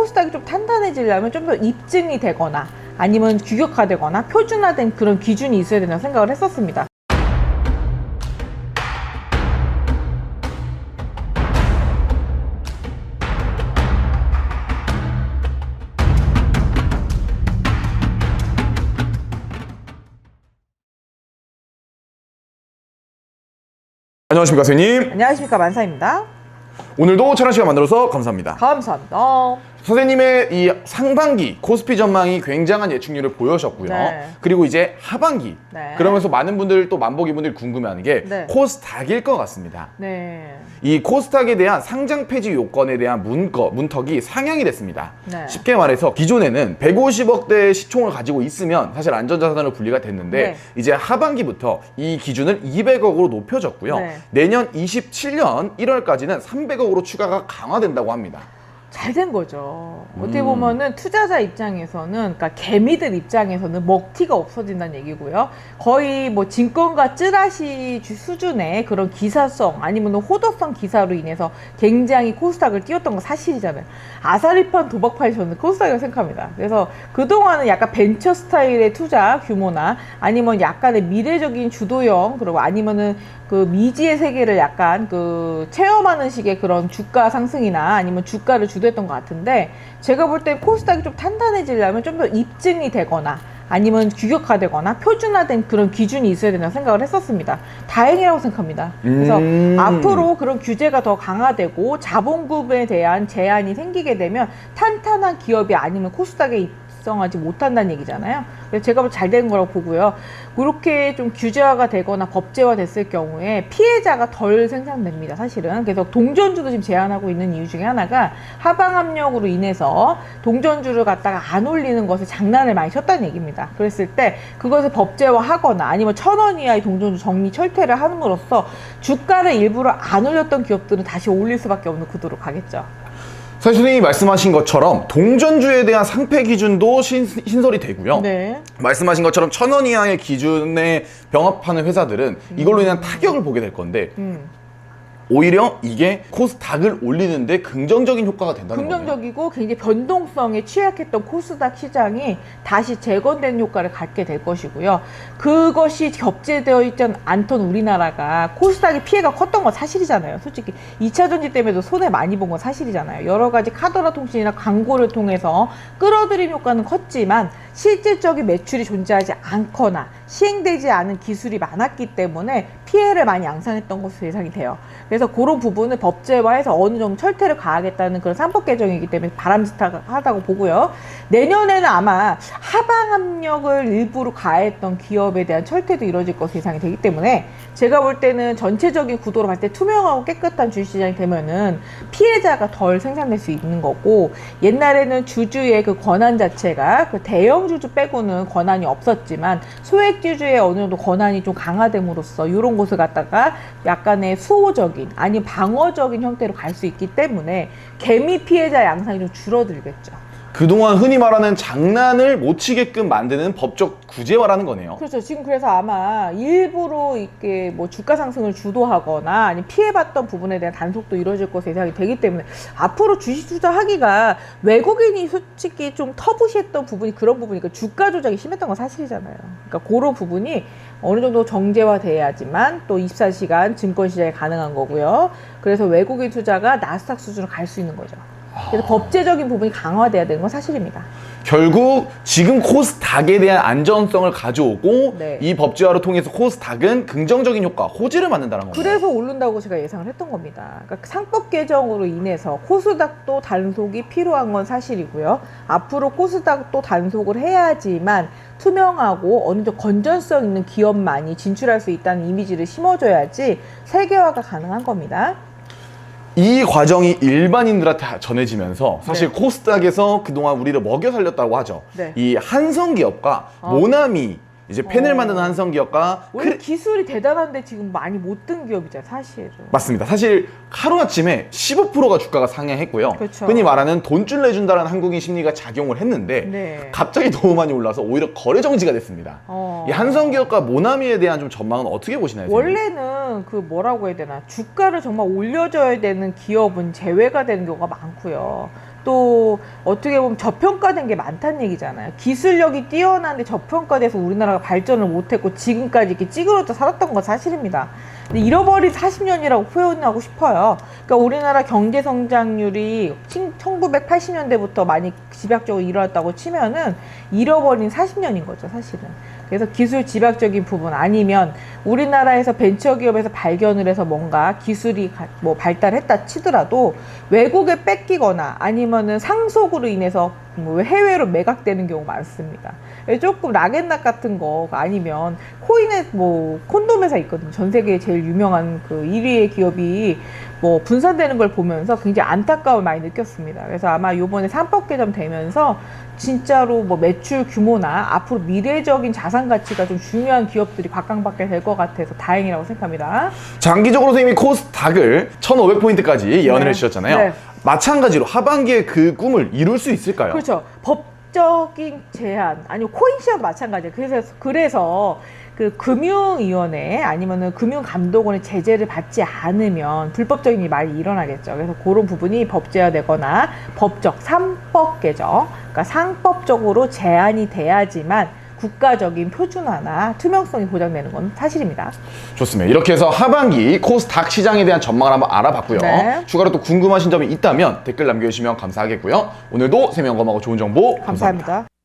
코스닥이 좀 탄탄해지려면 좀 더 입증이 되거나 아니면 규격화되거나 표준화된 그런 기준이 있어야 된다고 생각을 했었습니다. 안녕하십니까 선생님. 안녕하십니까, 만사입니다. 오늘도 촬영 시간 만들어서 감사합니다. 감사합니다. 선생님의 이 상반기 코스피 전망이 굉장한 예측률을 보여주셨고요. 네. 그리고 이제 하반기 네. 그러면서 많은 분들 또 만보기 분들이 궁금해하는 게 네. 코스닥일 것 같습니다. 네. 이 코스닥에 대한 상장 폐지 요건에 대한 문턱이 상향이 됐습니다. 네. 쉽게 말해서 기존에는 150억대 시총을 가지고 있으면 사실 안전자산으로 분리가 됐는데 네. 이제 하반기부터 이 기준을 200억으로 높여졌고요. 네. 내년 27년 1월까지는 300억으로 추가가 강화된다고 합니다. 잘 된 거죠. 어떻게 보면은 투자자 입장에서는, 그러니까 개미들 입장에서는 먹튀가 없어진다는 얘기고요. 거의 뭐 증권가 찌라시 수준의 그런 기사성 아니면 호도성 기사로 인해서 굉장히 코스닥을 띄웠던 거 사실이잖아요. 아사리판 도박판이 저는 코스닥이라고 생각합니다. 그래서 그동안은 약간 벤처 스타일의 투자 규모나 아니면 약간의 미래적인 주도형, 그리고 아니면은 그 미지의 세계를 약간 그 체험하는 식의 그런 주가 상승이나 아니면 주가를 주도했던 것 같은데, 제가 볼 때 코스닥이 좀 탄탄해지려면 좀 더 입증이 되거나 아니면 규격화되거나 표준화된 그런 기준이 있어야 된다고 생각을 했었습니다. 다행이라고 생각합니다. 그래서 앞으로 그런 규제가 더 강화되고 자본금에 대한 제한이 생기게 되면 탄탄한 기업이 아니면 코스닥에 입성하지 못한다는 얘기잖아요. 그래서 제가 잘 된 거라고 보고요. 그렇게 좀 규제화가 되거나 법제화 됐을 경우에 피해자가 덜 생산됩니다, 사실은. 그래서 동전주도 지금 제한하고 있는 이유 중에 하나가 하방 압력으로 인해서 동전주를 갖다가 안 올리는 것을 장난을 많이 쳤다는 얘기입니다. 그랬을 때 그것을 법제화하거나 아니면 1,000원 이하의 동전주 정리 철퇴를 함으로써 주가를 일부러 안 올렸던 기업들은 다시 올릴 수밖에 없는 구도로 가겠죠. 사실 선생님이 말씀하신 것처럼 동전주에 대한 상패 기준도 신설이 되고요. 네. 말씀하신 것처럼 1,000원 이하의 기준에 병합하는 회사들은 이걸로 인한 타격을 보게 될 건데 오히려 이게 코스닥을 올리는데 긍정적인 효과가 된다는 거예요. 긍정적이고 굉장히 변동성에 취약했던 코스닥 시장이 다시 재건되는 효과를 갖게 될 것이고요. 그것이 겹제되어 있지 않던 우리나라가 코스닥의 피해가 컸던 건 사실이잖아요. 솔직히 2차 전지 때문에도 손해 많이 본 건 사실이잖아요. 여러 가지 카더라 통신이나 광고를 통해서 끌어들임 효과는 컸지만 실질적인 매출이 존재하지 않거나 시행되지 않은 기술이 많았기 때문에 피해를 많이 양산했던 것으로 예상이 돼요. 그래서 그런 부분을 법제화해서 어느 정도 철퇴를 가하겠다는 그런 상법 개정이기 때문에 바람직하다고 보고요. 내년에는 아마 하방 압력을 일부러 가했던 기업에 대한 철퇴도 이루어질 것으로 예상이 되기 때문에 제가 볼 때는 전체적인 구도로 봤을 때 투명하고 깨끗한 주식시장이 되면은 피해자가 덜 생산될 수 있는 거고, 옛날에는 주주의 그 권한 자체가 그 대형 주주 빼고는 권한이 없었지만 소액 주주의 어느 정도 권한이 좀 강화됨으로써 이런 곳을 갖다가 약간의 수호적인 아니 방어적인 형태로 갈 수 있기 때문에 개미 피해자 양상이 좀 줄어들겠죠. 그동안 흔히 말하는 장난을 못 치게끔 만드는 법적 구제화라는 거네요. 그렇죠. 지금 그래서 아마 일부러 이렇게 뭐 주가 상승을 주도하거나 아니면 피해봤던 부분에 대한 단속도 이루어질 것으로 예상이 되기 때문에 앞으로 주식 투자하기가, 외국인이 솔직히 좀 터부시했던 부분이 그런 부분이니까 주가 조작이 심했던 건 사실이잖아요. 그러니까 그런 부분이 어느 정도 정제화돼야지만 또 24시간 증권시장에 가능한 거고요. 그래서 외국인 투자가 나스닥 수준으로 갈 수 있는 거죠. 그래서 법제적인 부분이 강화돼야 되는 건 사실입니다. 결국 지금 코스닥에 대한 안전성을 가져오고 네. 이 법제화를 통해서 코스닥은 긍정적인 효과, 호재를 맞는다는 겁니다. 그래서 오른다고 제가 예상을 했던 겁니다. 그러니까 상법 개정으로 인해서 코스닥도 단속이 필요한 건 사실이고요. 앞으로 코스닥도 단속을 해야지만 투명하고 어느 정도 건전성 있는 기업만이 진출할 수 있다는 이미지를 심어줘야지 세계화가 가능한 겁니다. 이 과정이 일반인들한테 전해지면서 사실 네. 코스닥에서 그동안 우리를 먹여 살렸다고 하죠. 네. 이 한성기업과 모나미, 이제 펜을 만드는 한성기업과 원래 기술이 대단한데 지금 많이 못 든 기업이잖아요, 사실은. 맞습니다. 사실 하루아침에 15%가 주가가 상향했고요. 그렇죠. 흔히 말하는 돈줄 내준다는 한국인 심리가 작용을 했는데 네. 갑자기 너무 많이 올라서 오히려 거래 정지가 됐습니다. 이 한성기업과 모나미에 대한 좀 전망은 어떻게 보시나요? 선생님? 원래는 그 뭐라고 해야 되나, 주가를 정말 올려줘야 되는 기업은 제외가 되는 경우가 많고요. 또 어떻게 보면 저평가된 게 많다는 얘기잖아요. 기술력이 뛰어난데 저평가돼서 우리나라가 발전을 못했고 지금까지 이렇게 찌그러져 살았던 건 사실입니다. 근데 잃어버린 40년이라고 표현하고 싶어요. 그러니까 우리나라 경제 성장률이 1980년대부터 많이 집약적으로 일어났다고 치면은 잃어버린 40년인 거죠, 사실은. 그래서 기술 집약적인 부분 아니면 우리나라에서 벤처기업에서 발견을 해서 뭔가 기술이 뭐 발달했다 치더라도 외국에 뺏기거나 아니면은 상속으로 인해서 뭐 해외로 매각되는 경우 많습니다. 조금 락앤락 같은 거 아니면 코인에 뭐 콘돔 회사 있거든요. 전 세계에 제일 유명한 그 1위의 기업이 뭐 분산되는 걸 보면서 굉장히 안타까움을 많이 느꼈습니다. 그래서 아마 요번에 3법 개정 되면서 진짜로 뭐 매출 규모나 앞으로 미래적인 자산 가치가 좀 중요한 기업들이 각광받게 될 것 같아서 다행이라고 생각합니다. 장기적으로 선생님이 코스닥을 1,500포인트까지 예언을 네. 해주셨잖아요. 네. 마찬가지로 하반기에 그 꿈을 이룰 수 있을까요? 그렇죠. 법적인 제한 아니면 코인 시장도 마찬가지예요. 그래서 그 금융위원회 아니면은 금융감독원의 제재를 받지 않으면 불법적인 일이 많이 일어나겠죠. 그래서 그런 부분이 법제화되거나 법적 3법 개정, 그러니까 상법적으로 제한이 돼야지만 국가적인 표준화나 투명성이 보장되는 건 사실입니다. 좋습니다. 이렇게 해서 하반기 코스닥 시장에 대한 전망을 한번 알아봤고요. 네. 추가로 또 궁금하신 점이 있다면 댓글 남겨주시면 감사하겠고요. 오늘도 세명검하고 좋은 정보 감사합니다. 감사합니다.